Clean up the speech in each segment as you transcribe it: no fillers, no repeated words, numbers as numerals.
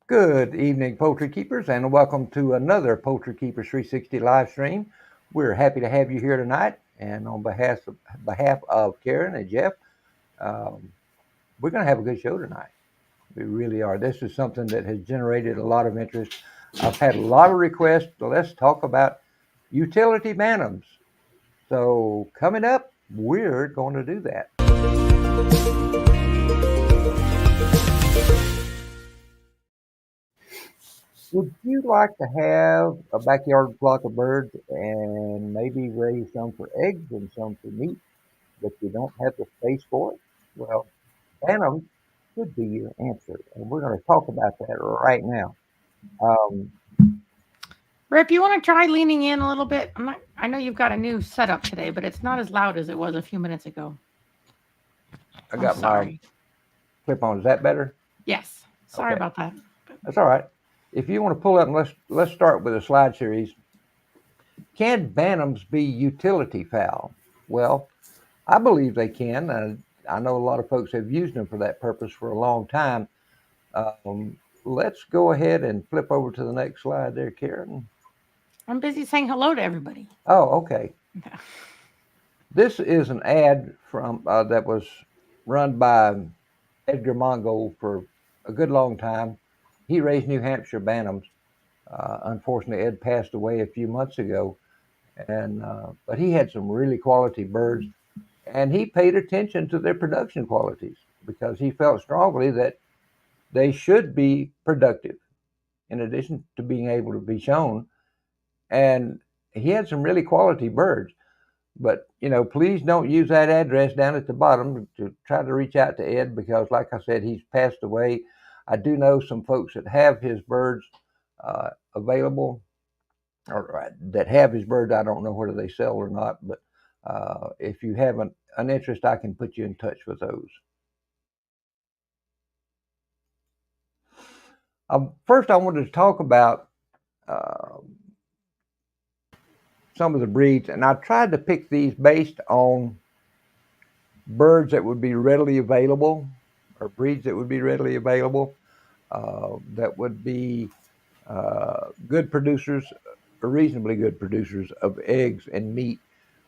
Good evening, poultry keepers, and welcome to another Poultry Keepers 360 live stream. We're happy to have you here tonight, and on behalf of Karen and Jeff, um, we're going to have a good show tonight. We really are. This is something that has generated a lot of interest. I've had a lot of requests. Let's talk about utility bantams. So coming up, we're going to do that. Would you like to have a backyard flock of birds and maybe raise some for eggs and some for meat, but you don't have the space for it? Well, Bantam could be your answer, and we're going to talk about that right now. Um, Rip, you want to try leaning in a little bit? I know you've got a new setup today, but it's not as loud as it was a few minutes ago. I I'm got my sorry. clip on. Is that better? Yes. Sorry Okay, about that. that's all right. If you want to pull up, and let's start with a slide series. Can bantams be utility fowl? Well, I believe they can. I know a lot of folks have used them for that purpose for a long time. Let's go ahead and flip over to the next slide there, Karen. I'm busy saying hello to everybody. Oh, okay. This is an ad from that was run by Edgar Mongo for a good long time. He raised New Hampshire bantams. Unfortunately, Ed passed away a few months ago, and but he had some really quality birds, and he paid attention to their production qualities because he felt strongly that they should be productive in addition to being able to be shown. And he had some really quality birds. But please don't use that address down at the bottom to try to reach out to Ed because, like I said, he's passed away. I do know some folks that have his birds available, or that have his birds. I don't know whether they sell or not, but if you have an interest, I can put you in touch with those. First, I wanted to talk about uh, some of the breeds, and I tried to pick these based on birds that would be readily available or breeds that would be readily available that would be good producers, reasonably good producers of eggs and meat.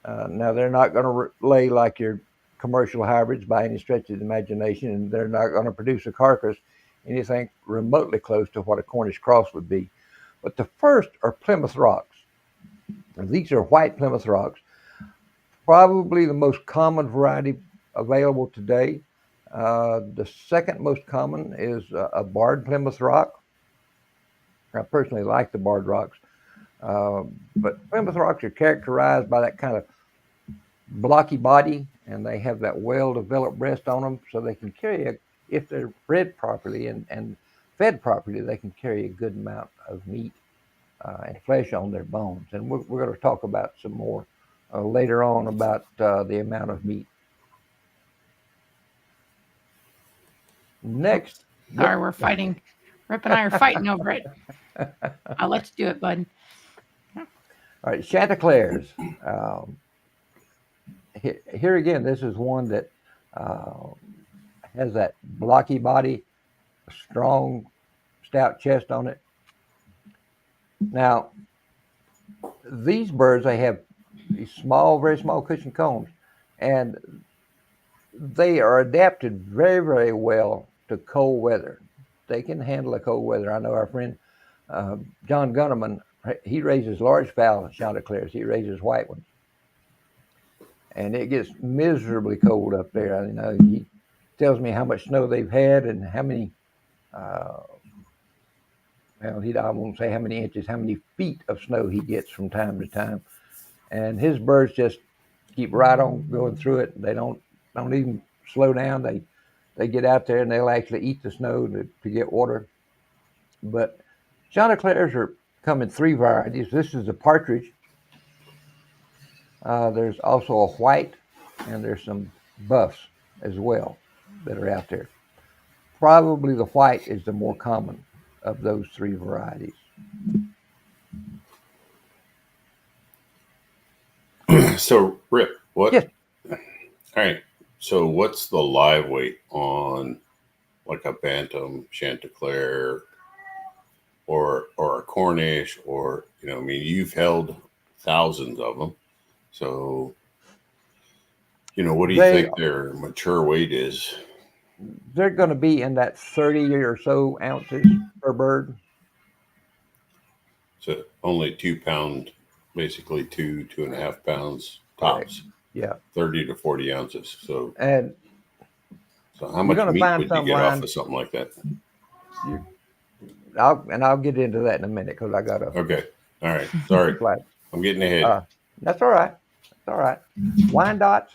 Now, they're not going to lay like your commercial hybrids by any stretch of the imagination, and they're not going to produce a carcass anything remotely close to what a Cornish cross would be. But the first are Plymouth Rocks. These are white Plymouth Rocks, probably the most common variety available today. The second most common is a barred Plymouth Rock. I personally like the barred rocks, but Plymouth Rocks are characterized by that kind of blocky body, and they have that well-developed breast on them, so they can if they're bred properly and fed properly, they can carry a good amount of meat and flesh on their bones. And we're going to talk about some more later on about the amount of meat. Next, Sorry, we're fighting. Rip and I are fighting over it. I'll let you do it, bud. all right, Chanticleers. Here again, this is one that uh, has that blocky body, a strong, stout chest on it. Now, these birds, they have these small, very small cushion combs, and they are adapted very, very well to cold weather. They can handle a cold weather. I know our friend John Gunnerman, he raises large fowl Chanticleers. He raises white ones. And it gets miserably cold up there. He tells me how much snow they've had and how many, uh, I won't say how many inches, how many feet of snow he gets from time to time. And his birds just keep right on going through it. They don't even slow down. They get out there and they'll actually eat the snow to get water. But Chanticleers come in three varieties. This is a partridge. There's also a white, and there's some buffs as well that are out there. Probably the white is the more common of those three varieties. So, Rip, what? Yes. All right. So, what's the live weight on like a Bantam, Chanticleer, or a Cornish, or I mean, you've held thousands of them, so what do you They think their mature weight is? they're going to be in that 30 or so ounces per bird. So only 2 pound, basically 2.5 pounds Correct. tops, Yeah. 30 to 40 ounces. So And how you're much going to meat find would you some get off lines. of something like that? I'll get into that in a minute because I got a Okay. All right. Sorry. flat. I'm getting ahead. That's all right. That's all right. Wyandottes,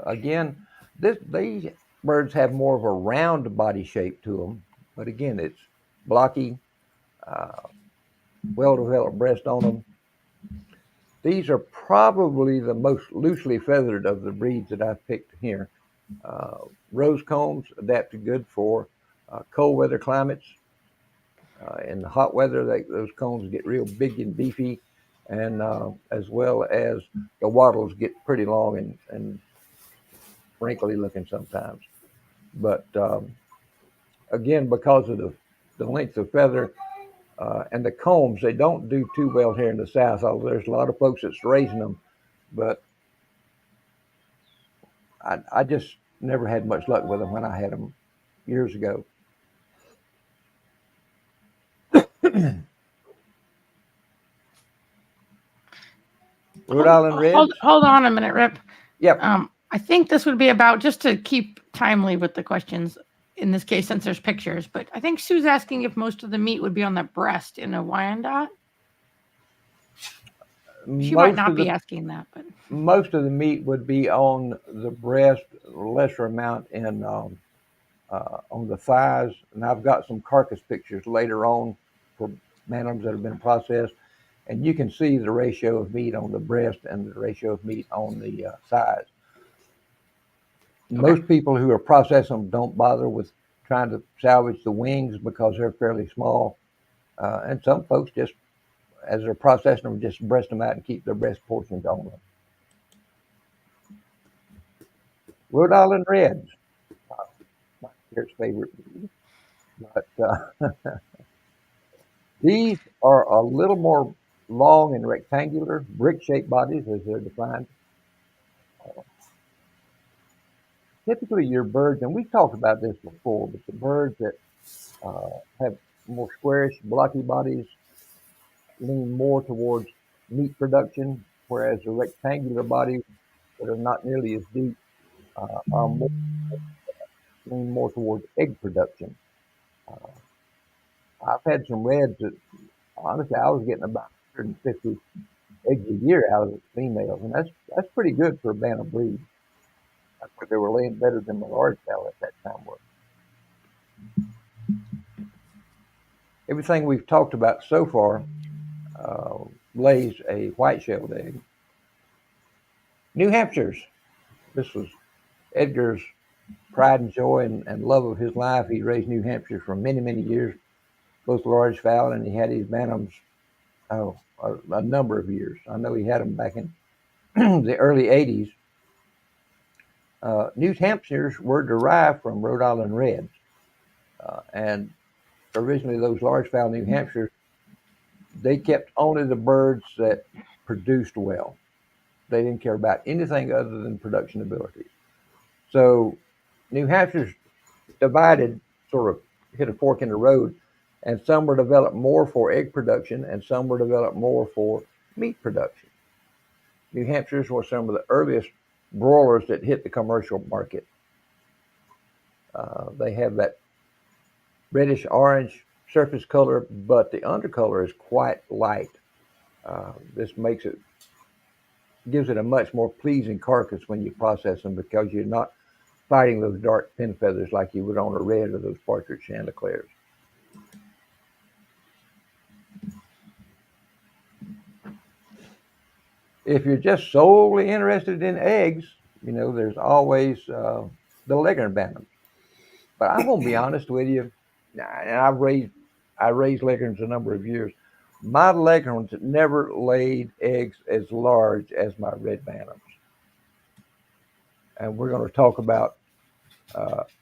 again, these birds have more of a round body shape to them, but again, it's blocky, uh, well-developed breast on them. These are probably the most loosely feathered of the breeds that I've picked here. Rose combs adapted good for cold weather climates. In the hot weather, those combs get real big and beefy, and as well as the wattles get pretty long and wrinkly looking sometimes. But again, because of the length of feather and the combs, they don't do too well here in the South. Although there's a lot of folks that's raising them, but I just never had much luck with them when I had them years ago. Rhode Island Reds. Hold on a minute, Rip. Yep. I think this would be about, just to keep timely with the questions, in this case, since there's pictures, but I think Sue's asking if most of the meat would be on the breast in a Wyandotte. She might not be asking that, but most of the meat would be on the breast, lesser amount in on the thighs. And I've got some carcass pictures later on for bantams that have been processed, and you can see the ratio of meat on the breast and the ratio of meat on the thighs. Okay. Most people who are processing them don't bother with trying to salvage the wings because they're fairly small, and some folks just, as they're processing them, just breast them out and keep their breast portions on them. Rhode Island Reds, my favorite, but these are a little more long and rectangular, brick-shaped bodies, as they're defined. Typically, your birds, and we've talked about this before, but the birds that have more squarish, blocky bodies lean more towards meat production, whereas the rectangular bodies that are not nearly as deep are lean more towards egg production. I've had some reds that, honestly, I was getting about 150 eggs a year out of the females, and that's pretty good for a bantam breed. I think they were laying better than the large fowl at that time was. Everything we've talked about so far lays a white-shelled egg. New Hampshires. This was Edgar's pride and joy and love of his life. He raised New Hampshires for many, many years, both large fowl, and he had his bantams a number of years. I know he had them back in the early 80s. New Hampshires were derived from Rhode Island Reds. And originally those large fowl New Hampshires, they kept only the birds that produced well. They didn't care about anything other than production ability. So New Hampshire's divided, sort of hit a fork in the road, and some were developed more for egg production and some were developed more for meat production. New Hampshires were some of the earliest broilers that hit the commercial market. They have that reddish orange surface color, but the undercolor is quite light. This gives it a much more pleasing carcass when you process them because you're not fighting those dark pin feathers like you would on a red or those partridge chanticleers. If you're just solely interested in eggs, there's always the Leghorn Bantams. But I'm gonna be honest with you, and I raised Leghorns a number of years. My Leghorns never laid eggs as large as my red Bantams. And we're going to talk about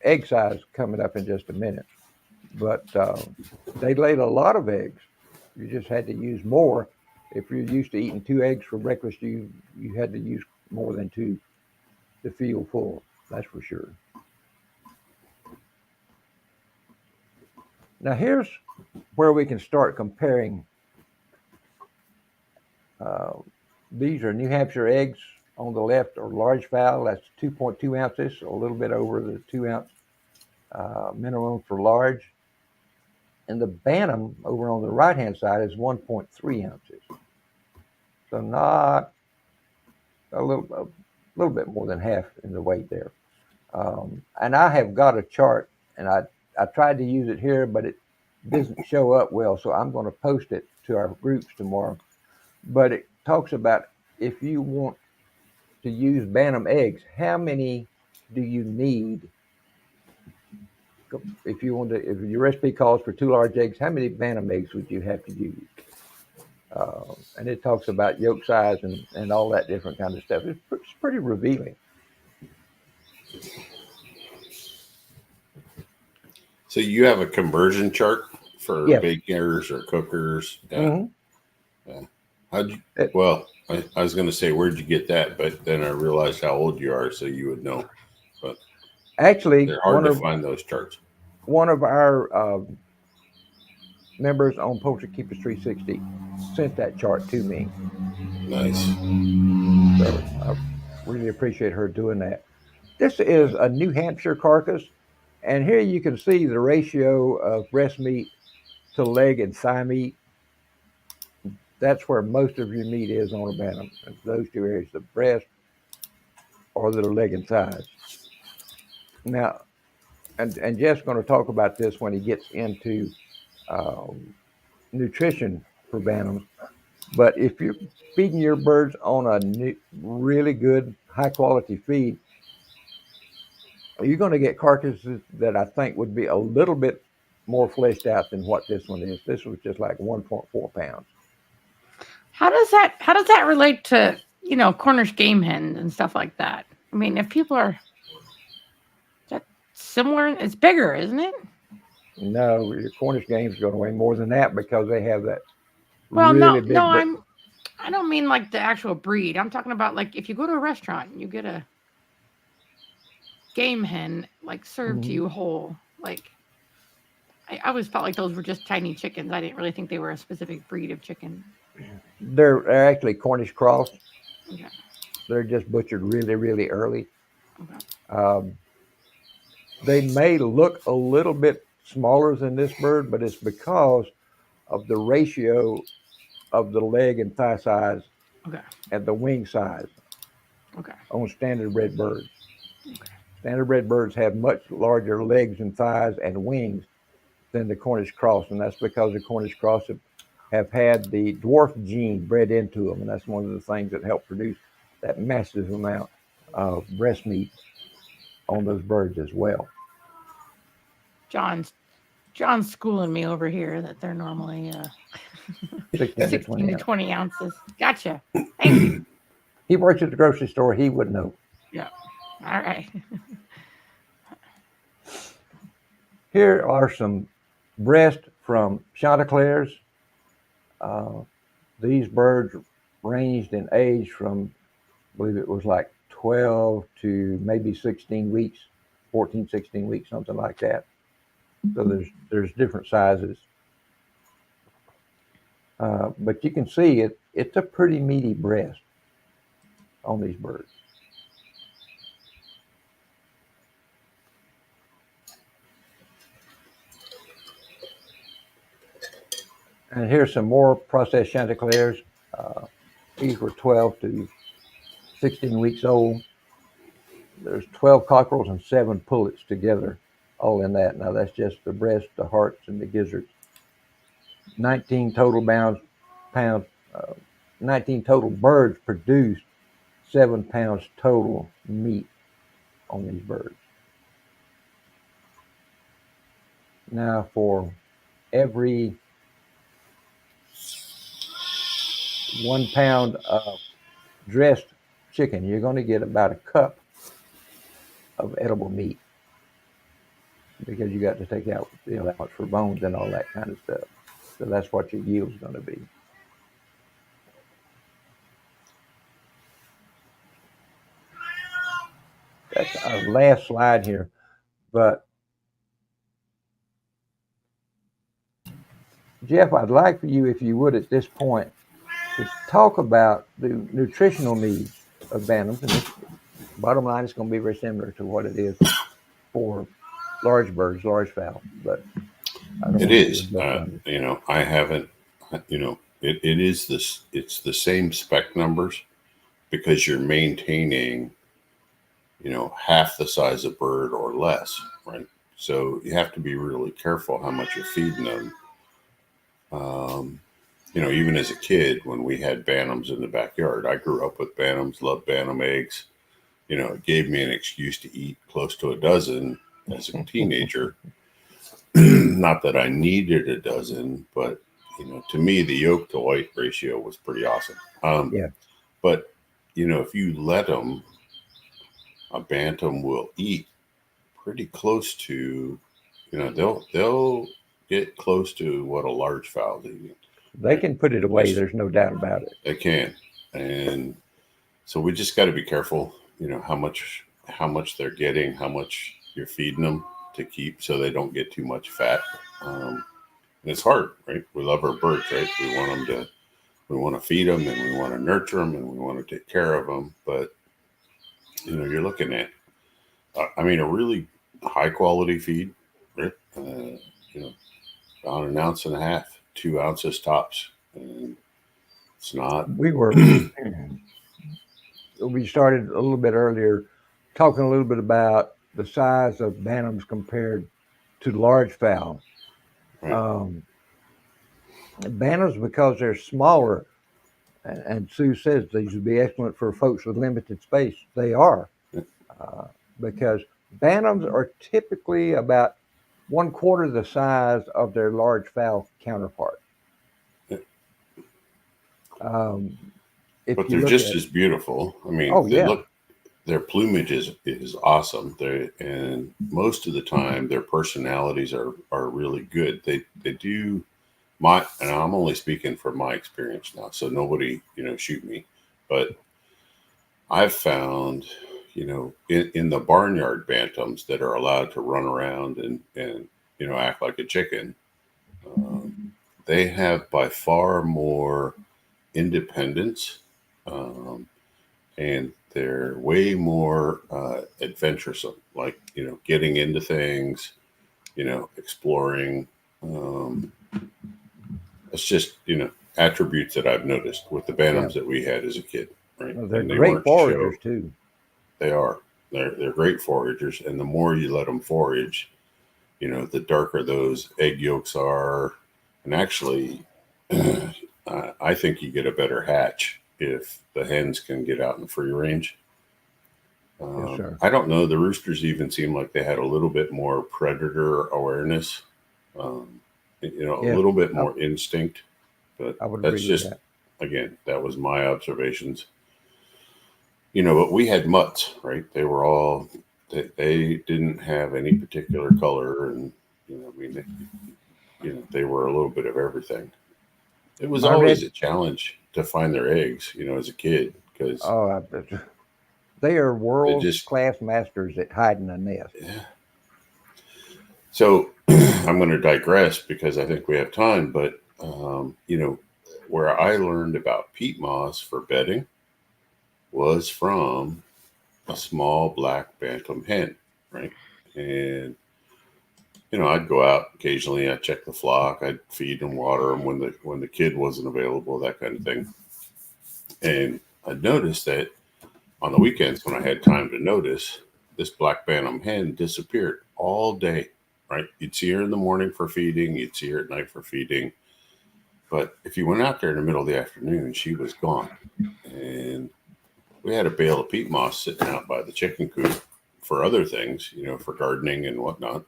egg size coming up in just a minute. but they laid a lot of eggs. You just had to use more. If you're used to eating 2 eggs for breakfast, you had to use more than 2 to feel full. That's for sure. Now here's where we can start comparing. Uh, these are New Hampshire eggs on the left, or large fowl. That's 2.2 ounces, a little bit over the 2 ounce minimum for large. And the Bantam over on the right hand side is 1.3 ounces. So not a little bit more than half in the weight there. And I have got a chart, and I tried to use it here, but it doesn't show up well. So I'm going to post it to our groups tomorrow. But it talks about, if you want to use Bantam eggs, how many do you need? If your recipe calls for 2 large eggs, how many Bantam eggs would you have to use? And it talks about yolk size and all that different kind of stuff. It's pretty revealing. So you have a conversion chart for Yes. bakers or cookers. Yeah. Mm-hmm. Yeah. How'd you? Well, I was going to say, where'd you get that? But then I realized how old you are, so you would know. But Actually, they're hard to find those charts. One of our members on Poultry Keepers 360 sent that chart to me. Nice. So I really appreciate her doing that. This is a New Hampshire carcass, and here you can see the ratio of breast meat to leg and thigh meat. That's where most of your meat is on a Bantam. Those 2 areas, the breast or the leg and thighs. Now, and Jeff's going to talk about this when he gets into nutrition for Bantams. But if you're feeding your birds on a really good, high quality feed, you're going to get carcasses that I think would be a little bit more fleshed out than what this one is. This was just like 1.4 pounds. How does that relate to, Cornish game hens and stuff like that? I mean, if people are that similar, it's bigger, isn't it? No, your Cornish game's going to weigh more than that because they have that Well, really no, big. I don't mean like the actual breed. I'm talking about like if you go to a restaurant and you get a game hen like served to you whole, like I always felt like those were just tiny chickens. I didn't really think they were a specific breed of chicken. They're actually Cornish cross. Okay. They're just butchered really, really early. Okay. They may look a little bit smaller than this bird, but it's because of the ratio of the leg and thigh size and the wing size on standard bred birds. Okay. Standard bred birds have much larger legs and thighs and wings than the Cornish cross, and that's because the Cornish cross have had the dwarf gene bred into them, and that's one of the things that help produce that massive amount of breast meat on those birds as well. John's schooling me over here that they're normally 16 to 20 ounces. Gotcha. Thank you. He works at the grocery store. He would know. Yeah. All right. Here are some breast from Chanticleers. These birds ranged in age from, I believe it was like 12 to maybe 16 weeks, 14, 16 weeks, something like that. So there's different sizes. But you can see it's a pretty meaty breast on these birds. And here's some more processed Chanticleers. These were 12 to 16 weeks old. There's 12 cockerels and 7 pullets together, all in that. Now that's just the breast, the hearts, and the gizzards. 19 total 19 total birds produced 7 pounds total meat on these birds. Now for every 1 pound of dressed chicken, you're going to get about a cup of edible meat. because you got to take out the allowance for bones and all that kind of stuff. So that's what your yield's going to be. That's our last slide here, but Jeff, I'd like for you, if you would, at this point, to talk about the nutritional needs of bantams. And this, bottom line, is going to be very similar to what it is for large birds, large fowl. But I don't It want to is. do it. You know, I haven't. You know, it is this. It's the same spec numbers because you're maintaining, you know, half the size of bird or less, right? So you have to be really careful how much you're feeding them. You know, even as a kid, when we had bantams in the backyard, I grew up with bantams, loved bantam eggs. You know, it gave me an excuse to eat close to a dozen as a teenager. Not that I needed a dozen, but, you know, to me, the yolk to white ratio was pretty awesome. Yeah. But, you know, if you let them, a bantam will eat pretty close to, you know, they'll get close to what a large fowl's eating. They can put it away. There's no doubt about it. They can. And so we just got to be careful, you know, how much they're getting, how much you're feeding them to keep so they don't get too much fat. And it's hard, right? We love our birds, right? We want to feed them and we want to nurture them and we want to take care of them. But, you know, you're looking at, I mean, a really high quality feed, right? You know, about 1.5 ounces, 2 ounces tops. And it's not. We started a little bit earlier talking a little bit about the size of bantams compared to large fowl. Right. Bantams, because they're smaller, and Sue says these would be excellent for folks with limited space. They are, because bantams are typically about 1/4 the size of their large fowl counterpart. But they're just as beautiful. I mean, oh yeah, their plumage is awesome. And most of the time their personalities are really good. They do and I'm only speaking from my experience now, so nobody, you know, shoot me. But I've found, you know, in the barnyard bantams that are allowed to run around and you know, act like a chicken, they have by far more independence, and they're way more adventuresome, like, you know, getting into things, you know, exploring. It's just, you know, attributes that I've noticed with the bantams that we had as a kid, right? Well, they're And they great weren't foragers too. They are. They're great foragers, and the more you let them forage, you know, the darker those egg yolks are, and actually, I think you get a better hatch if the hens can get out in the free range. Yes, sir. I don't know. The roosters even seemed like they had a little bit more predator awareness, you know, a Yeah, little bit more instinct. But I would that's agree with just, that. again, that was my observations. You know, but we had mutts, right? They were all, they didn't have any particular color. And, you know, I mean, you know, they were a little bit of everything. It was My always red, a challenge to find their eggs, you know, as a kid, because oh, they are they world just, class masters at hiding a nest. yeah. So I'm going to digress because I think we have time, but, you know, where I learned about peat moss for bedding was from a small black bantam hen, right? And, you know, I'd go out occasionally, I'd check the flock, I'd feed and water them when the kid wasn't available, that kind of thing. And I'd notice that on the weekends when I had time to notice, this black bantam hen disappeared all day, right? You'd see her in the morning for feeding, you'd see her at night for feeding. But if you went out there in the middle of the afternoon, she was gone. And we had a bale of peat moss sitting out by the chicken coop for other things, you know, for gardening and whatnot.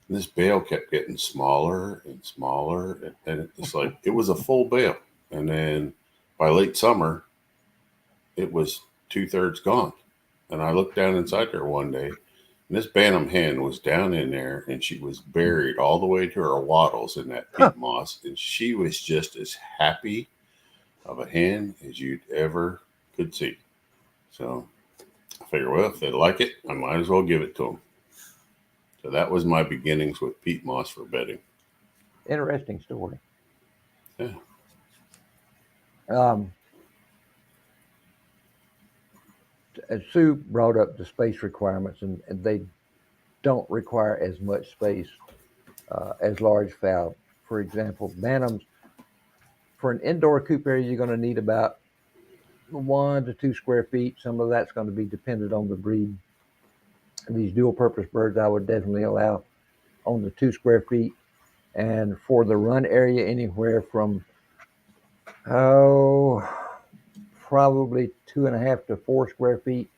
And this bale kept getting smaller and smaller. And it's like, it was a full bale. And then by late summer, it was 2/3 gone. And I looked down inside there one day And this Bantam hen was down in there, and she was buried all the way to her wattles in that Huh. peat moss, and she was just as happy of a hen as you'd ever could see. So I figured, well, if they like it, I might as well give it to them. So that was my beginnings with peat moss for bedding. Interesting story. Yeah. Um, as Sue brought up the space requirements, and they don't require as much space as large fowl. For example, bantams, for an indoor coop area, you're going to need about 1 to 2 square feet. Some of that's going to be dependent on the breed. These dual purpose birds, I would definitely allow on the 2 square feet. And for the run area, anywhere from, oh, probably 2.5 to 4 square feet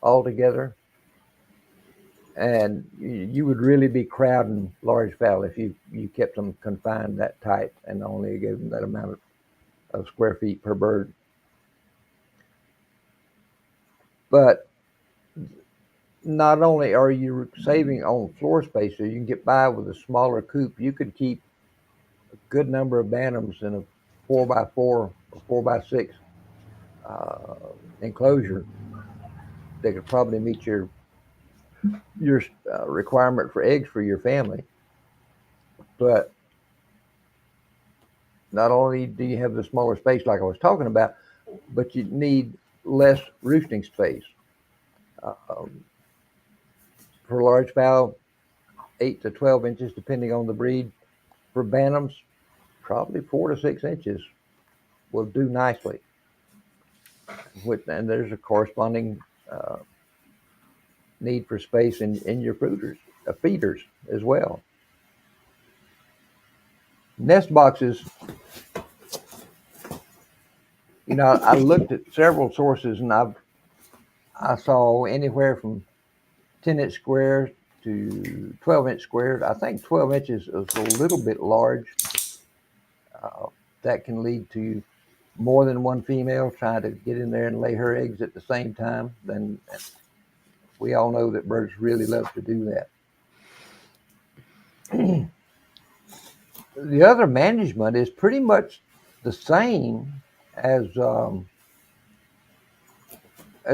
altogether. And you would really be crowding large fowl if you kept them confined that tight and only gave them that amount of square feet per bird. But not only are you saving on floor space, so you can get by with a smaller coop, you could keep a good number of bantams in a 4x4 or 4x6 uh, enclosure that could probably meet your requirement for eggs for your family. But not only do you have the smaller space like I was talking about, but you need less roosting space. Um, for large fowl, 8 to 12 inches, depending on the breed. For bantams, probably 4 to 6 inches will do nicely. And there's a corresponding uh, need for space in your feeders as well. Nest boxes, I looked at several sources, and I saw anywhere from 10-inch squares to 12-inch squares. I think 12 inches is a little bit large. Uh, that can lead to more than one female trying to get in there and lay her eggs at the same time. Then we all know that birds really love to do that. The other management is pretty much the same as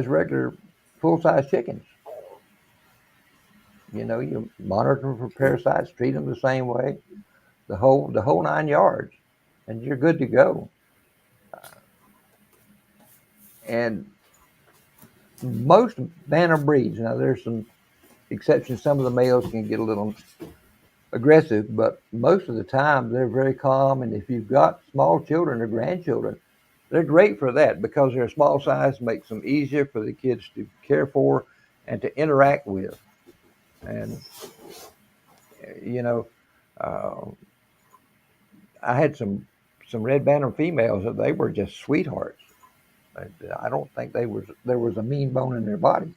regular full-size chickens. You monitor them for parasites, treat them the same way, the whole 9 yards, and you're good to go. And most bantam breeds, now there's some exceptions. Some of the males can get a little aggressive, but most of the time they're very calm. And if you've got small children or grandchildren, they're great for that because their small size makes them easier for the kids to care for and to interact with. And you know, uh, I had some red bantam females that they were just sweethearts. I don't think there was a mean bone in their body.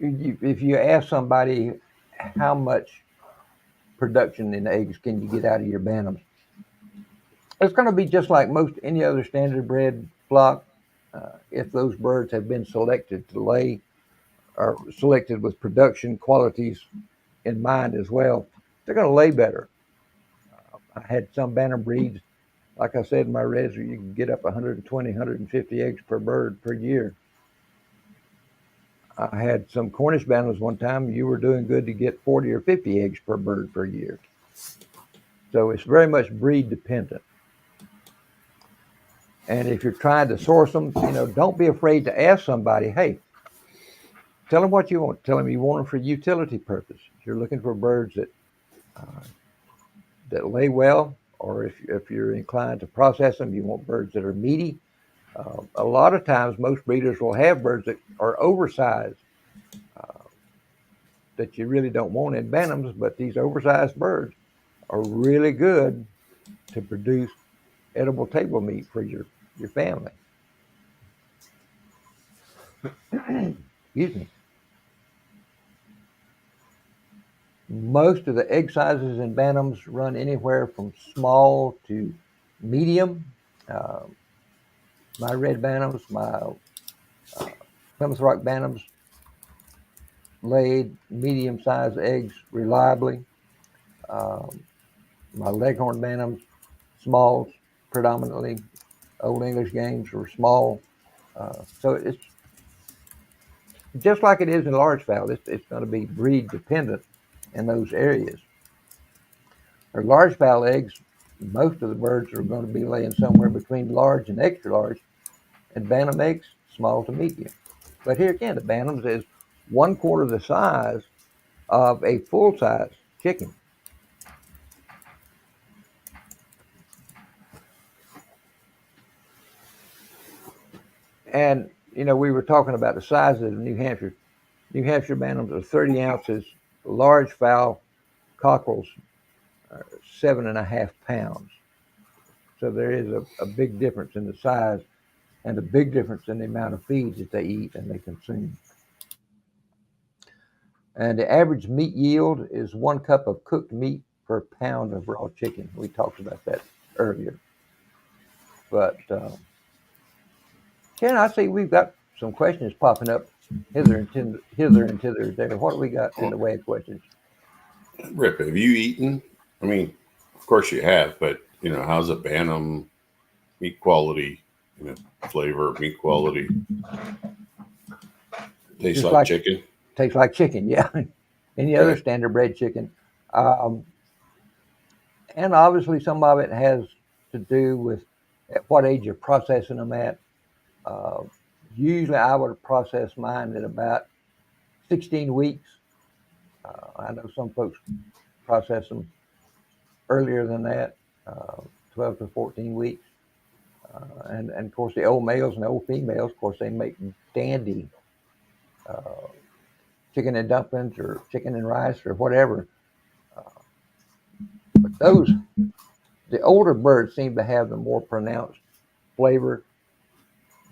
If you ask somebody how much production in eggs can you get out of your bantams, it's going to be just like most any other standard bred flock. If those birds have been selected to lay or selected with production qualities in mind as well, they're going to lay better. I had some bantam breeds, like I said in my reds, you can get up 120, 150 eggs per bird per year. I had some Cornish bantams one time. You were doing good to get 40 or 50 eggs per bird per year. So it's very much breed dependent. And if you're trying to source them, don't be afraid to ask somebody, hey, tell them what you want. Tell them you want them for utility purpose. If you're looking for birds uh, that lay well, or if you're inclined to process them, you want birds that are meaty. A lot of times, most breeders will have birds that are oversized uh, that you really don't want in bantams, but these oversized birds are really good to produce edible table meat for your family. Excuse me. Most of the egg sizes in bantams run anywhere from small to medium. Uh, my red bantams, my Plymouth Rock bantams laid medium-sized eggs reliably. Um, my Leghorn bantams, smalls predominantly. Old English games were small. So it's just like it is in large fowl. It's going to be breed dependent in those areas. Or large fowl eggs, most of the birds are going to be laying somewhere between large and extra large, and bantam eggs, small to medium. But here again, the bantams is 1/4 the size of a full size chicken. And we were talking about the size of the New Hampshire. New Hampshire bantams are 30 ounces. Large fowl cockerels are 7.5 pounds. So there is a big difference in the size and a big difference in the amount of feed that they eat and they consume. And the average meat yield is 1 cup of cooked meat per pound of raw chicken. We talked about that earlier. But Ken, I see we've got some questions popping up hither and thither there. What do we got in the way of questions? Rip, have you eaten? I mean, of course you have, but how's a Bantam meat quality? Flavor, meat quality. Tastes like chicken. Tastes like chicken, yeah. Any other standard bred chicken. And obviously some of it has to do with at what age you're processing them at. Usually I would process mine at about 16 weeks. I know some folks process them earlier than that, 12 to 14 weeks. And of course, the old males and the old females, of course, they make dandy chicken and dumplings or chicken and rice or whatever. But the older birds seem to have the more pronounced flavor.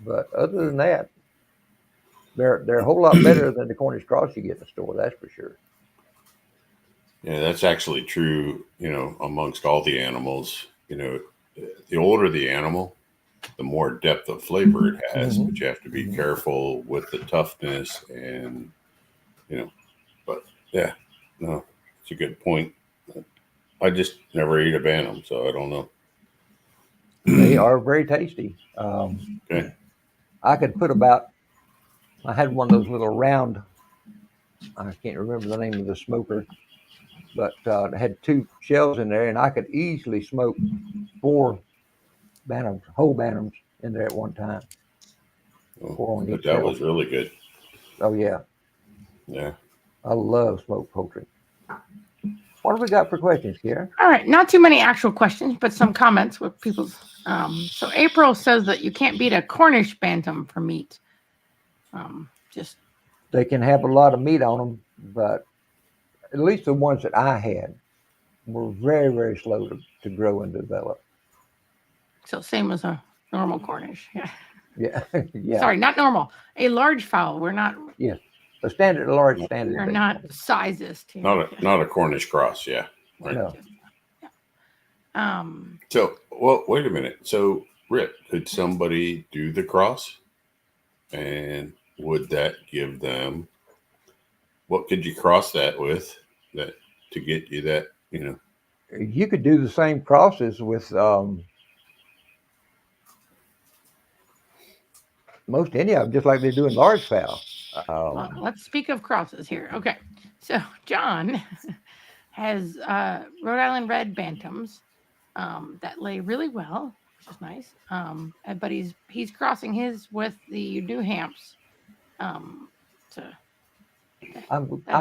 But other than that, they're a whole lot better than the Cornish cross you get in the store. That's for sure. Yeah, that's actually true. Amongst all the animals, the older the animal, the more depth of flavor it has. But you have to be careful with the toughness, and But yeah, no, it's a good point. I just never ate a Bantam, so I don't know. They are very tasty. Okay. I could put I had one of those little round, I can't remember the name of the smoker, but it had 2 shells in there, and I could easily smoke 4 bantams, whole bantams in there at one time. But that was really good. Oh, yeah. Yeah. I love smoked poultry. What have we got for questions, Karen? All right, not too many actual questions, but some comments with people's. So April says that you can't beat a Cornish bantam for meat. They can have a lot of meat on them, but at least the ones that I had were very, very slow to grow and develop. So same as a normal Cornish. Yeah. Yeah. Yeah. Sorry, not normal. A large fowl. We're not. Yes. A large standard. We're not sizes. Not a Cornish cross. Yeah. Right. No. Yeah. So, well, wait a minute. So, Rip, could somebody do the cross? And would that give them, what could you cross that with to get you that, You could do the same crosses with most any of them, just like they do in large fowl. Let's speak of crosses here. Okay. So John has Rhode Island red bantams that lay really well, which is nice. But he's crossing his with the New Hamps. I'm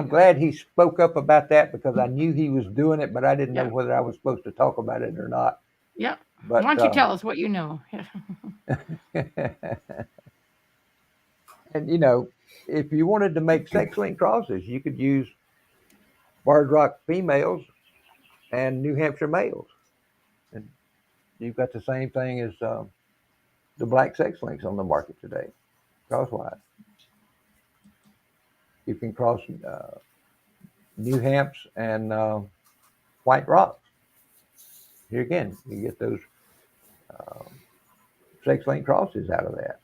glad he spoke up about that, because I knew he was doing it, but I didn't know whether I was supposed to talk about it or not. Yep. But why don't you tell us what you know? And if you wanted to make sex-linked crosses, you could use Barred Rock females and New Hampshire males, and you've got the same thing as the black sex-links on the market today, crosswise. You can cross New Hamps and White Rock. Here again, you get those sex-linked crosses out of that,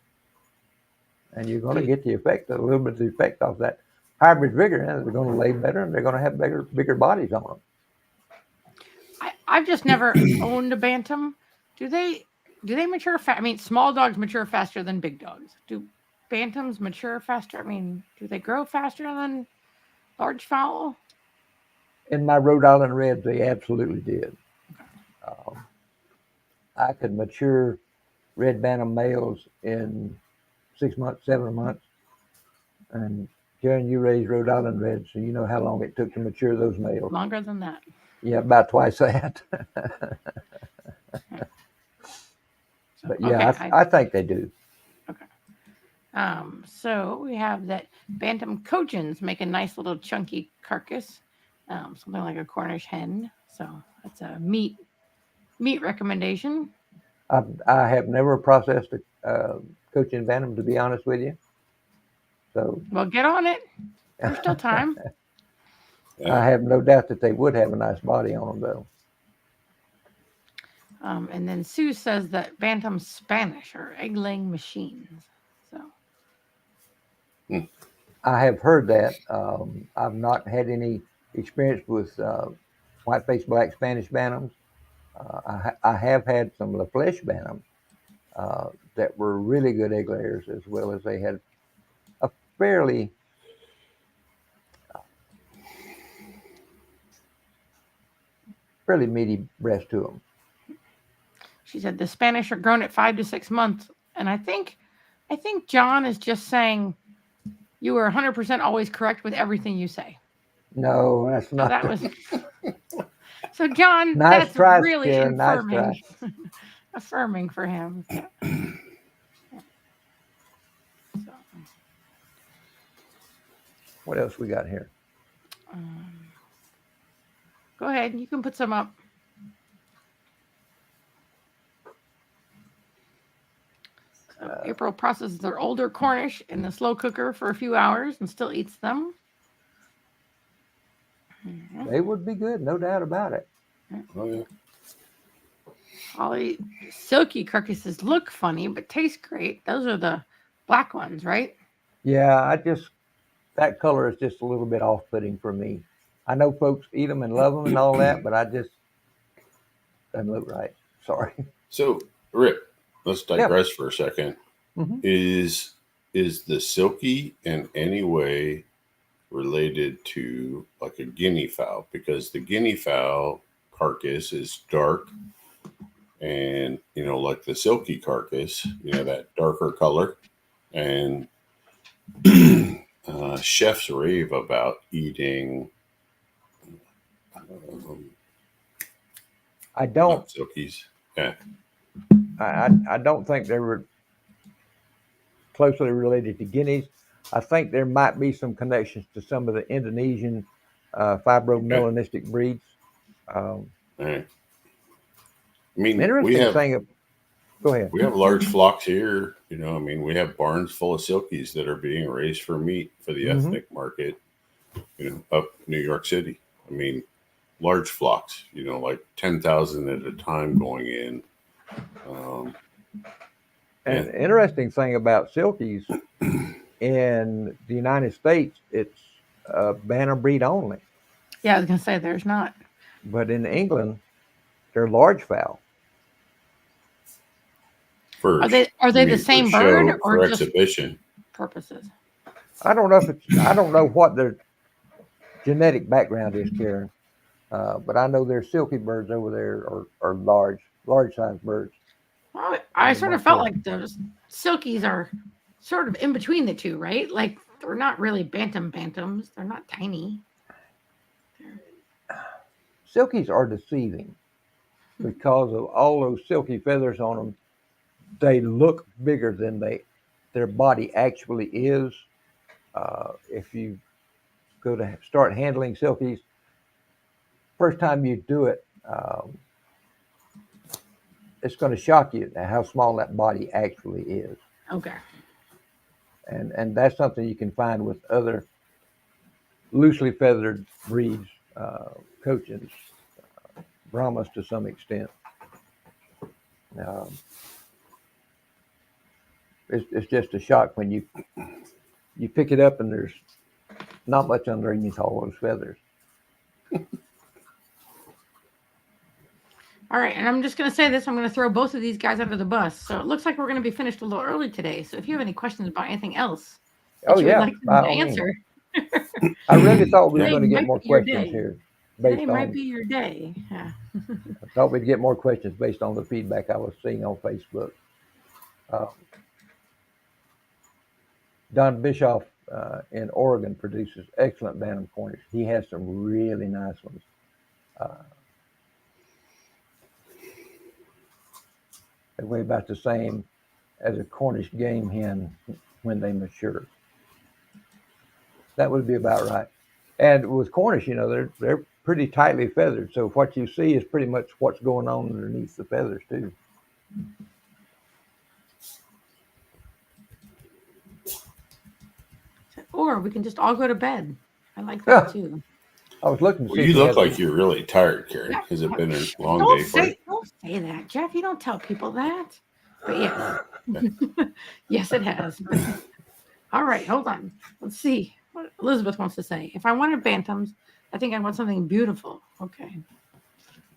and you're going to Do- get the effect, a little bit of the effect off that hybrid vigor, and they're going to lay better, and they're going to have bigger bodies on them. I've just never owned a bantam. Do they mature fast? I mean, small dogs mature faster than big dogs. Do bantams mature faster? I mean, do they grow faster than large fowl? In my Rhode Island Reds, they absolutely did. Um, I could mature red bantam males in 6 months, 7 months, and Karen, you raised Rhode Island Reds, so you know how long it took to mature those males. Longer than that. Yeah, about twice that. So, But yeah, okay, I think they do. okay. So we have that bantam cochins make a nice little chunky carcass, something like a Cornish hen. So that's a meat recommendation. I have never processed a coaching bantam, to be honest with you. So Well, get on it. There's still time. I have no doubt that they would have a nice body on them, though. And then Sue says that Bantam Spanish are egg-laying machines. So I have heard that. I've not had any experience with white-faced black Spanish bantams. I have had some of the flesh bantams that were really good egg layers, as well as they had a fairly meaty breast to them. she said the Spanish are grown at 5 to 6 months, and I think John is just saying you were 100% always correct with everything you say. No, that's So not. that was so John. Nice That's try, really Karen. Nice affirming, try. affirming for him. So, so, What else we got here? go ahead. You can put some up. So April processes their older Cornish in the slow cooker for a few hours and still eats them. They would be good, no doubt about it. Oh, yeah. Holly, silky carcasses look funny but taste great. Those are the black ones, right? Yeah, that color is just a little bit off-putting for me. I know folks eat them and love them and all that, but I just doesn't look right. Sorry. So, Rick, let's digress for a second. Mm-hmm. Is the silky in any way related to like a guinea fowl? Because the guinea fowl carcass is dark, and like the silky carcass, that darker color, and chefs rave about eating. I don't. Silkies. Yeah. I don't think they were closely related to guineas. I think there might be some connections to some of the Indonesian fibromelanistic breeds. All right. I mean, interesting thing. Go ahead. We have large flocks here. We have barns full of silkies that are being raised for meat for the ethnic market. Up New York City. I mean, large flocks. Like 10,000 at a time going in. And interesting thing about silkies in the United States, it's a bantam breed only. Yeah, I was gonna say there's not. But in England, they're large fowl. Are they the same bird or for just exhibition purposes? I don't know what their genetic background is, Karen. But I know their silky birds over there are large sized birds. Well, I sort of felt like those silkies are sort of in between the two, right? Like they're not really bantams. They're not tiny. Silkies are deceiving because of all those silky feathers on them. They look bigger than their body actually is. If you go to start handling silkies, first time you do it, it's going to shock you at how small that body actually is. Okay. And that's something you can find with other loosely feathered breeds, Cochins, Brahmas to some extent. Um, it's just a shock when you pick it up and there's not much underneath all those feathers. All right, and I'm just going to say this. I'm going to throw both of these guys under the bus. So it looks like we're going to be finished a little early today. So if you have any questions about anything else that Oh you would yeah, like them by to all means. answer, I really thought we were today going to get might more be your questions day. here Today based might on. be your day. Yeah. I thought we'd get more questions based on the feedback I was seeing on Facebook. Uh, Don Bischoff in Oregon produces excellent Bantam Cornish. He has some really nice ones. They weigh about the same as a Cornish game hen when they mature. That would be about right. And with Cornish, they're pretty tightly feathered. So what you see is pretty much what's going on underneath the feathers too. Or we can just all go to bed. I like that too. I was looking to Well, see if you we look had. like you're really tired, Karen. Yeah. Has it been a long Don't day for you? say that, Jeff. You don't tell people that. But yes, yes, it has. All right, hold on. Let's see what Elizabeth wants to say. If I wanted bantams, I think I want something beautiful. Okay.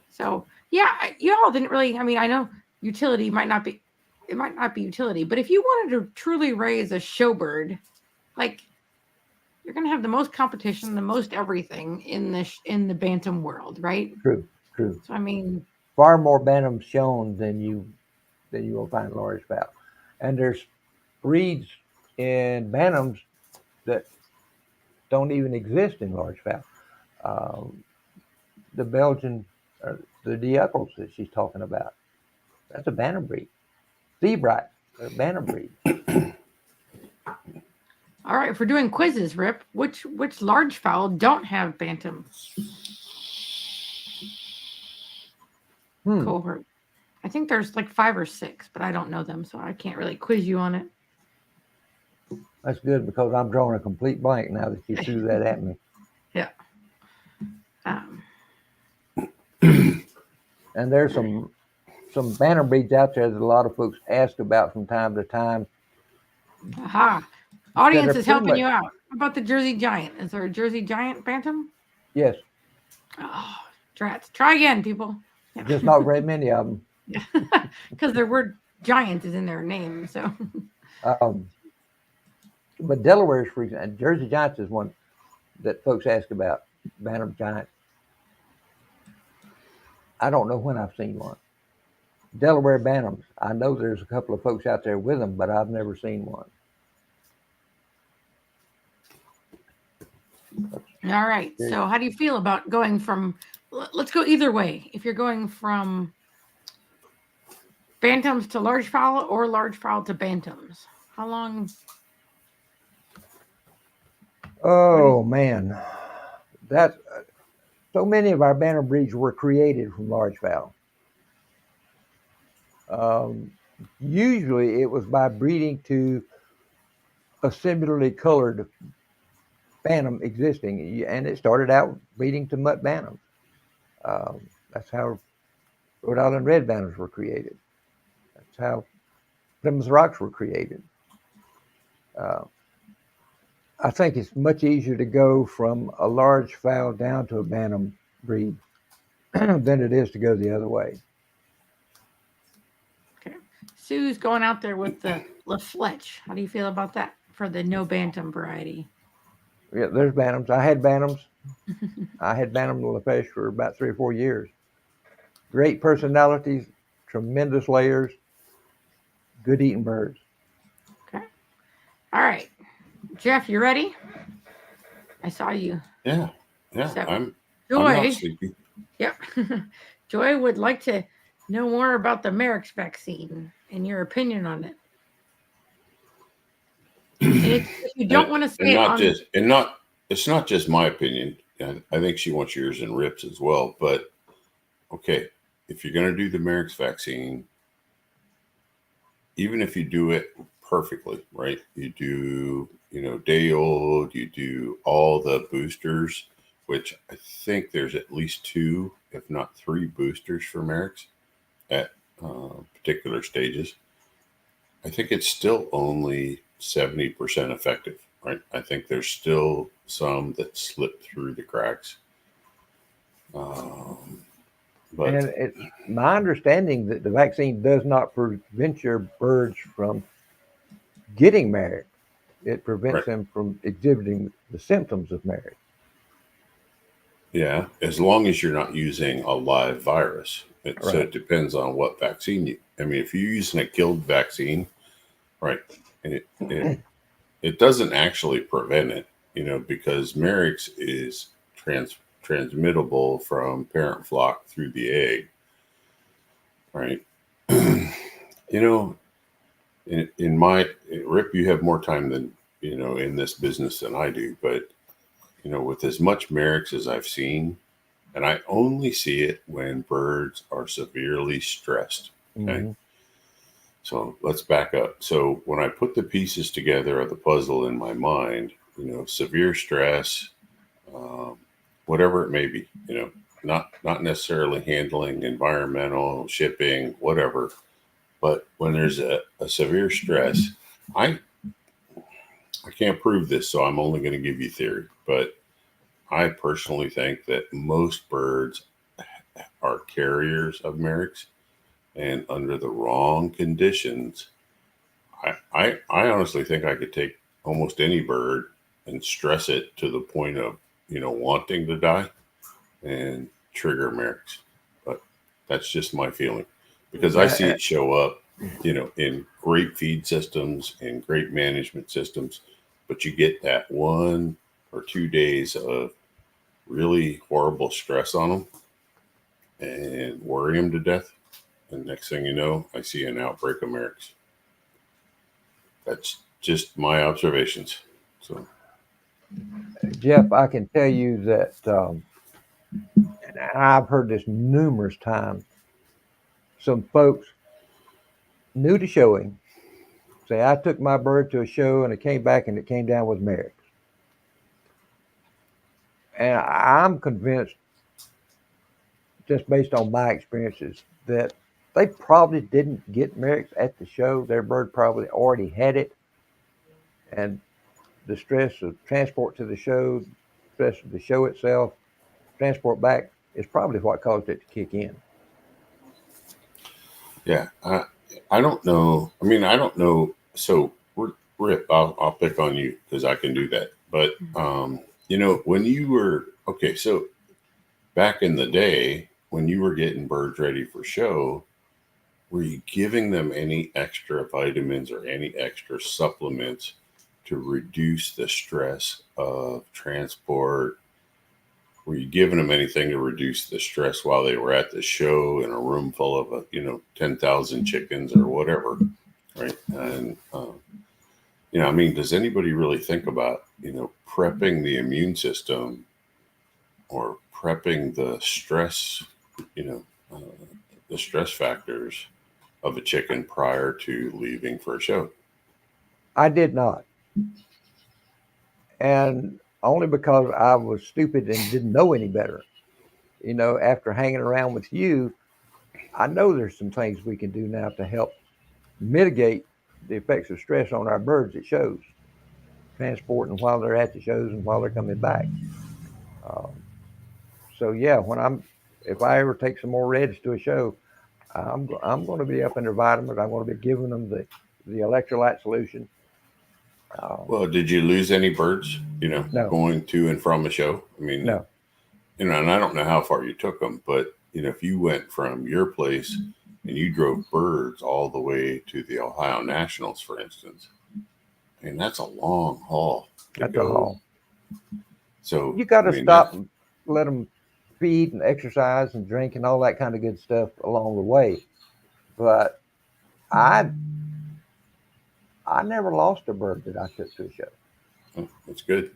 So yeah, you all didn't really. I mean, I know utility might not be. It might not be utility, but if you wanted to truly raise a showbird, like you're going to have the most competition, the most everything in the bantam world, right? True. So I mean, Far more bantams shown than you will find large fowl, and there's breeds in bantams that don't even exist in large fowl. Um, the Belgian, the Diuckles that she's talking about, that's a bantam breed. Seabright, a bantam breed. all right, if we're doing quizzes, Rip, which large fowl don't have bantam cohort? I think there's like 5 or 6, but I don't know them, so I can't really quiz you on it. That's good because I'm drawing a complete blank now that you threw that at me. Yeah. And there's some bantam breeds out there that a lot of folks ask about from time to time. Aha. Audience is pretty helping much- you out. How about the Jersey Giant? Is there a Jersey Giant bantam? Yes, Oh, drats. Try again, people. Yeah. just not very many of them. Because their word giant is in their name. So, But Delaware's, for example, Jersey Giants is one that folks ask about. Bantam Giant. I don't know when I've seen one. Delaware Bantams. I know there's a couple of folks out there with them, but I've never seen one. all right. So, how do you feel about going from, let's go either way. If you're going from bantams to large fowl or large fowl to bantams, how long? Oh, man. That's so many of our bantam breeds were created from large fowl. Usually it was by breeding to a similarly colored bantam existing, and it started out breeding to mutt bantams. That's how Rhode Island red bantams were created. That's how Plymouth Rocks were created. I think it's much easier to go from a large fowl down to a bantam breed than it is to go the other way. Okay. Sue's going out there with the La Fletch. How do you feel about that for the no bantam variety? Yeah, there's bantams. I had bantams. I had bantam La Fletch for about 3 or 4 years. Great personalities, tremendous layers, good eating birds. Okay. All right. Jeff, you ready? I saw you. Yeah. So, I'm Joy. not sleepy. Yep. Joy would like to know more about the Merrick's vaccine and your opinion on it. And if you don't want to say it's not just my opinion. I think she wants yours and Rip's as well. But okay, if you're going to do the Merrick's vaccine, even if you do it perfectly, right? You do, day old, you do all the boosters, which I think there's at least 2, if not 3 boosters for Merrick's at particular stages, I think it's still only 70% effective, right? I think there's still some that slip through the cracks. But And it's my understanding that the vaccine does not prevent your birds from getting married. It prevents right, them from exhibiting the symptoms of marriage. yeah, as long as you're not using a live virus. So Right. it depends on what vaccine you. I mean, if you're using a killed vaccine, right, and it doesn't actually prevent it, because Merrick's is transmittable from parent flock through the egg, right? you know, in my Rip, you have more time than in this business than I do, but with as much Merrick's as I've seen, and I only see it when birds are severely stressed. Okay. Hmm. So let's back up. So when I put the pieces together of the puzzle in my mind, severe stress, um, whatever it may be, not necessarily handling environmental, shipping, whatever, but when there's a severe stress, I I can't prove this, so I'm only going to give you theory, but I personally think that most birds are carriers of Merrick's, and under the wrong conditions, I honestly think I could take almost any bird and stress it to the point of wanting to die and trigger Merrick's. But that's just my feeling because I see That, it show up, in great feed systems and great management systems, but you get that 1 or 2 days of really horrible stress on them and worry them to death. And next thing you know, I see an outbreak of Merrick's. That's just my observations. So, Jeff, I can tell you that, and I've heard this numerous times. Some folks new to showing say, I took my bird to a show and it came back and it came down with Merrick's. And I'm convinced, just based on my experiences, that they probably didn't get Merrick's at the show. Their bird probably already had it. And the stress of transport to the show, stress of the show itself, transport back is probably what caused it to kick in. yeah, I don't know. I mean, I don't know. So, Rip, I'll pick on you because I can do that. But, when you were, okay, so back in the day, when you were getting birds ready for show, were you giving them any extra vitamins or any extra supplements to reduce the stress of transport? Were you giving them anything to reduce the stress while they were at the show in a room full of 10,000 chickens or whatever, right? And I mean, does anybody really think about prepping the immune system or prepping the stress, you know uh, the stress factors of a chicken prior to leaving for a show? I did not. And only because I was stupid and didn't know any better. After hanging around with you, I know there's some things we can do now to help mitigate the effects of stress on our birds at shows, transporting while they're at the shows and while they're coming back. Um, so yeah, if I ever take some more reds to a show, I'm going to be up in their vitamins. I'm going to be giving them the electrolyte solution. Um, Well, did you lose any birds, no, going to and from a show? I mean, no, and I don't know how far you took them, but if you went from your place and you drove birds all the way to the Ohio Nationals, for instance, and that's a long haul to that's a go. haul. So, You got I to mean, stop that's and let them feed and exercise and drink and all that kind of good stuff along the way. But I I never lost a bird that I took to a show. that's good.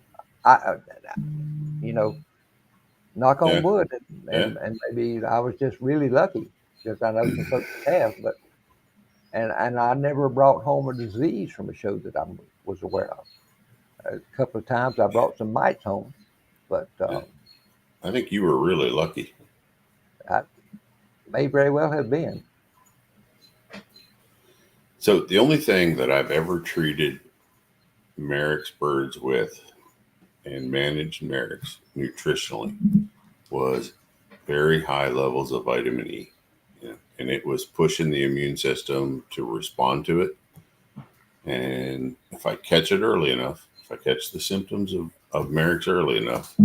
I you know, knock on Yeah, wood, yeah, and maybe I was just really lucky because I know some folks have, but and I never brought home a disease from a show that I was aware of. A couple of times I brought some mites home, but yeah. I think you were really lucky. I may very well have been. So the only thing that I've ever treated Merrick's birds with and managed Merrick's nutritionally was very high levels of vitamin E. And it was pushing the immune system to respond to it. And if I catch it early enough, if I catch the symptoms of Merrick's early enough,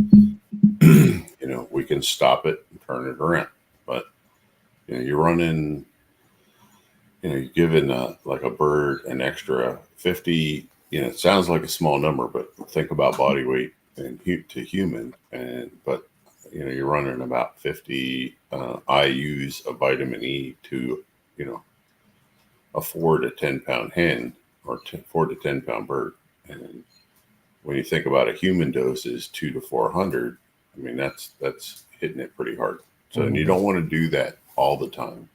we can stop it and turn it around. But you're running, you're giving like a bird an extra 50. It sounds like a small number, but think about body weight and to human, but you're running about 50 IUs of vitamin E to a 4 to 10 pound hen or 4 to 10 pound bird. And when you think about a human dose is 2 to 400, I mean that's hitting it pretty hard. So and you don't want to do that all the time.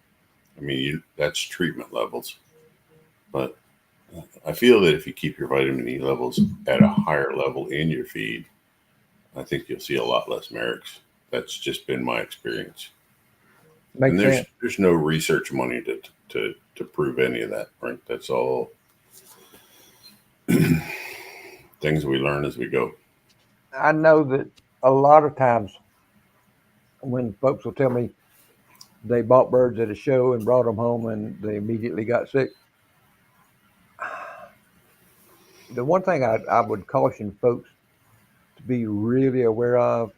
I mean that's treatment levels, but I feel that if you keep your vitamin E levels at a higher level in your feed, I think you'll see a lot less Merrick's. That's just been my experience. Makes and sense. there's no research money to prove any of that, right? That's all things we learn as we go. I know that a lot of times when folks will tell me they bought birds at a show and brought them home and they immediately got sick, the one thing I would caution folks to be really aware of,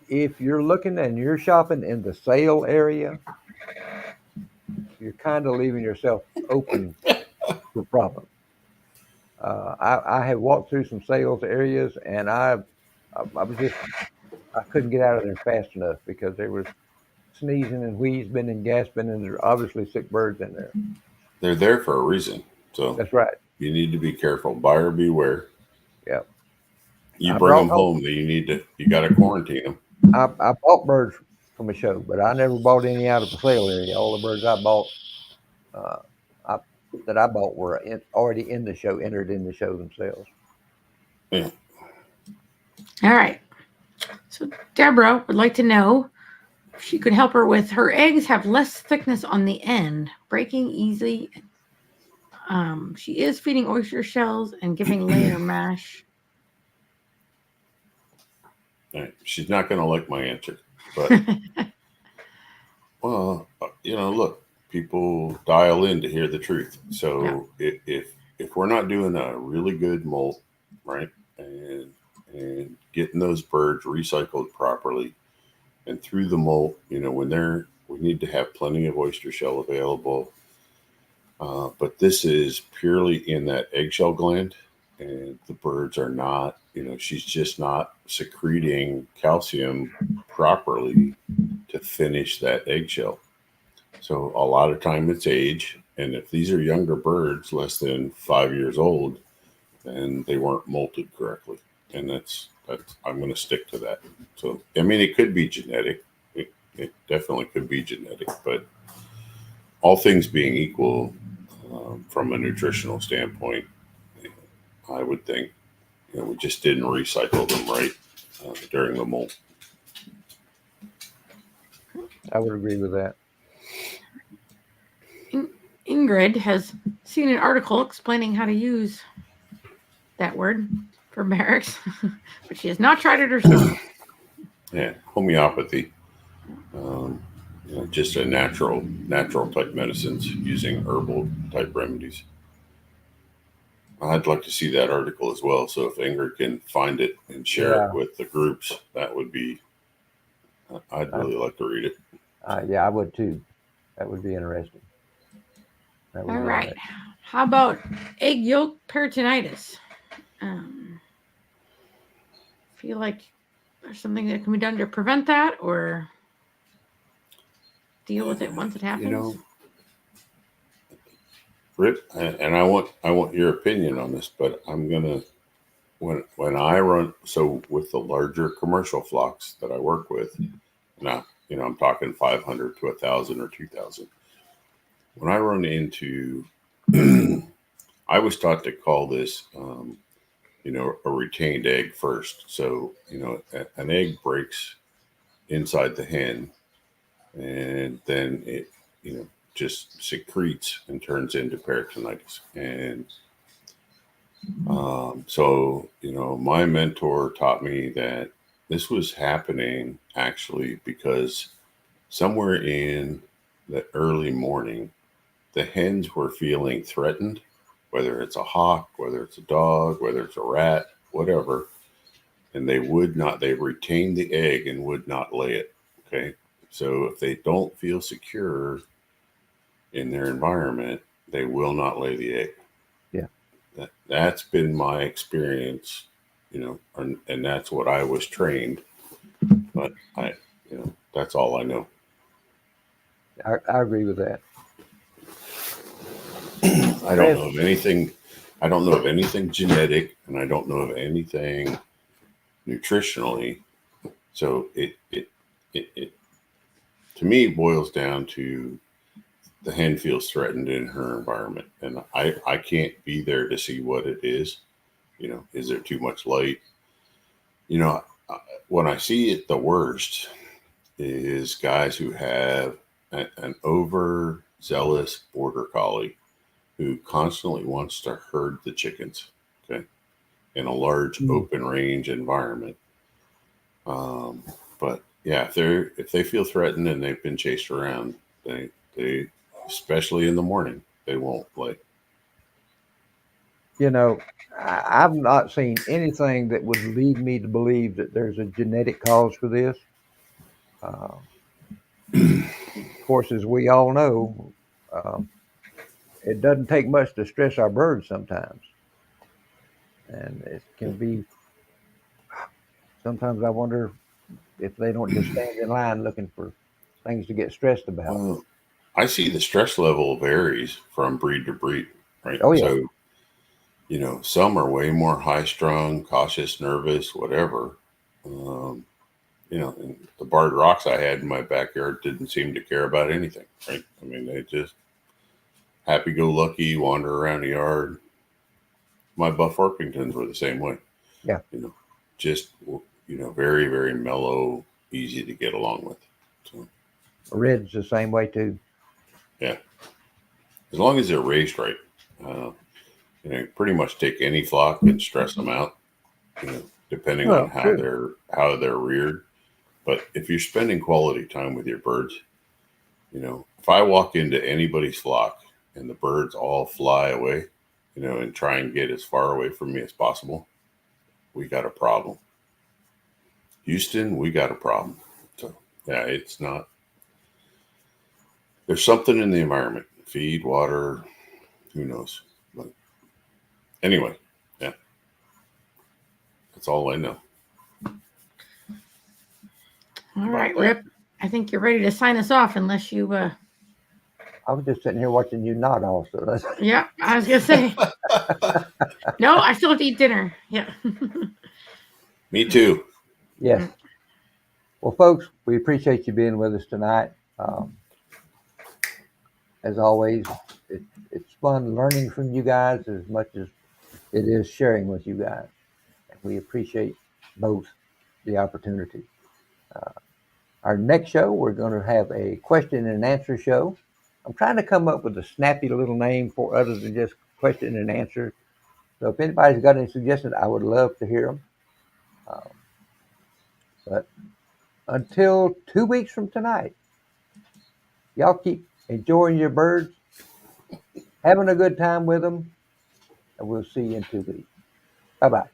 if you're looking and you're shopping in the sale area, you're kind of leaving yourself open for problems. I have walked through some sales areas and I was just, I couldn't get out of there fast enough because there was sneezing and wheezing and gasping, and there are obviously sick birds in there. They're there for a reason. So That's right. you need to be careful. Buyer beware. Yeah. You I bring brought them home, you got to quarantine them. I bought birds from a show, but I never bought any out of the sale area. All the birds I bought, uh, I, that I bought were already in the show, entered in the show themselves. Yeah. All right. So Deborah would like to know if she could help her with her eggs have less thickness on the end, breaking easily. She is feeding oyster shells and giving layer mash. Right. She's not going to like my answer, but well, look, people dial in to hear the truth. So Yeah. if we're not doing a really good molt, right, and getting those birds recycled properly and through the molt, we need to have plenty of oyster shell available. But this is purely in that eggshell gland, and the birds are not, she's just not secreting calcium properly to finish that eggshell. So a lot of time it's age. And if these are younger birds, less than 5 years old, then they weren't molted correctly. And that's I'm going to stick to that. So, I mean, it could be genetic. It definitely could be genetic, but all things being equal, from a nutritional standpoint, I would think we just didn't recycle them right during the molt. I would agree with that. Ingrid has seen an article explaining how to use that word for Merrick's, but she has not tried it herself. Yeah, homeopathy, just a natural type medicines using herbal type remedies. I'd like to see that article as well. So if Ingrid can find it and share it with the groups, that would be, I'd really like to read it. Yeah, I would too. That would be interesting. All right. How about egg yolk peritonitis? Feel like there's something that can be done to prevent that or deal with it once it happens? Rip, and I want your opinion on this, but I'm gonna when I run with the larger commercial flocks that I work with, now I'm talking 500 to 1,000 or 2,000. When I run into, I was taught to call this, a retained egg first. So an egg breaks inside the hen, and then it, just secretes and turns into peritonitis. And so, my mentor taught me that this was happening actually because somewhere in the early morning, the hens were feeling threatened, whether it's a hawk, whether it's a dog, whether it's a rat, whatever. And they retained the egg and would not lay it. Okay. So if they don't feel secure in their environment, they will not lay the egg. Yeah. That's been my experience, and that's what I was trained. But that's all I know. I agree with that. I don't know of anything. I don't know of anything genetic, and I don't know of anything nutritionally. So it to me boils down to the hen feels threatened in her environment, and I can't be there to see what it is. Is there too much light? When I see it the worst is guys who have an overzealous border collie who constantly wants to herd the chickens, okay, in a large open range environment. But yeah, if they feel threatened and they've been chased around, they especially in the morning, they won't play. I've not seen anything that would lead me to believe that there's a genetic cause for this. Of course, as we all know, it doesn't take much to stress our birds sometimes. And it can be, sometimes I wonder if they don't just stand in line looking for things to get stressed about. Well, I see the stress level varies from breed to breed, right? Oh, yeah. So, some are way more high strung, cautious, nervous, whatever. And the barred rocks I had in my backyard didn't seem to care about anything, right? I mean, they just happy go lucky, wander around the yard. My Buff Orpingtons were the same way. Yeah. Just, very, very mellow, easy to get along with. So, Red's the same way too. yeah. As long as they're raised right, pretty much take any flock and stress them out, depending on how they're reared. But if you're spending quality time with your birds, if I walk into anybody's flock and the birds all fly away, and try and get as far away from me as possible, we got a problem. Houston, we got a problem. So yeah, it's not. There's something in the environment. Feed, water, who knows? But anyway, yeah. That's all I know. All right, Rip. I think you're ready to sign us off unless you I was just sitting here watching you nod also. Yeah, I was gonna say. No, I still have to eat dinner. Yeah. Me too. Yes. Well, folks, we appreciate you being with us tonight. As always, it's fun learning from you guys as much as it is sharing with you guys. And we appreciate both the opportunity. Our next show, we're going to have a question and answer show. I'm trying to come up with a snappy little name for other than just question and answer. So if anybody's got any suggestions, I would love to hear them. But until 2 weeks from tonight, y'all keep enjoying your birds, having a good time with them, and we'll see you in 2 weeks. Bye-bye.